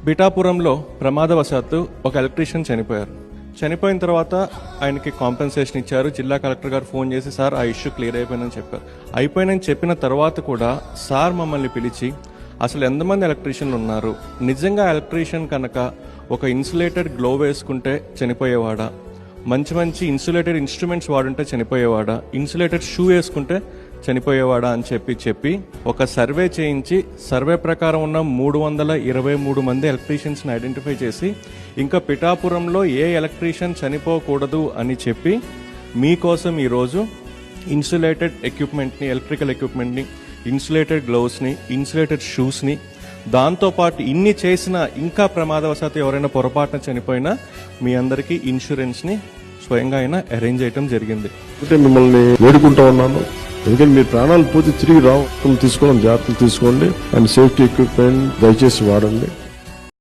పిఠాపురంలో ప్రమాదవశాత్తు ఒక ఎలక్ట్రీషియన్ చనిపోయారు. చనిపోయిన తర్వాత ఆయనకి కాంపెన్సేషన్ ఇచ్చారు. జిల్లా కలెక్టర్ గారు ఫోన్ చేసి సార్ ఆ ఇష్యూ క్లియర్ అయిపోయిందని చెప్పారు. అయిపోయినని చెప్పిన తర్వాత కూడా సార్ మమ్మల్ని పిలిచి అసలు ఎంతమంది ఎలక్ట్రీషియన్లు ఉన్నారు, నిజంగా ఎలక్ట్రీషియన్ కనుక ఒక ఇన్సులేటెడ్ గ్లో వేసుకుంటే చనిపోయేవాడా, మంచి మంచి ఇన్సులేటెడ్ ఇన్స్ట్రుమెంట్స్ వాడుంటే చనిపోయేవాడా, ఇన్సులేటెడ్ షూ వేసుకుంటే చనిపోయేవాడా అని చెప్పి ఒక సర్వే చేయించి సర్వే ప్రకారం ఉన్న 323 మంది ఎలక్ట్రీషియన్స్ని ఐడెంటిఫై చేసి ఇంకా పిఠాపురంలో ఏ ఎలక్ట్రీషియన్ చనిపోకూడదు అని చెప్పి మీకోసం ఈరోజు ఇన్సులేటెడ్ ఎక్విప్మెంట్ని, ఎలక్ట్రికల్ ఎక్విప్మెంట్ని, ఇన్సులేటెడ్ గ్లౌస్ని, ఇన్సులేటెడ్ షూస్ని, దాంతోపాటు ఇన్ని చేసినా ఇంకా ప్రమాదవశాత్తు ఎవరైనా పొరపాటున చనిపోయినా మీ అందరికీ ఇన్సూరెన్స్ని స్వయంగా ఆయన అరేంజ్ చేయడం జరిగింది. అంటే మిమ్మల్ని వేడుకుంటా ఉన్నాను, ఎందుకంటే మీ ప్రాణాలు పోతే తిరిగి రావడం తీసుకోవడం జాగ్రత్తలు తీసుకోండి అండ్ సేఫ్టీ ఎక్విప్మెంట్ దయచేసి వాడండి.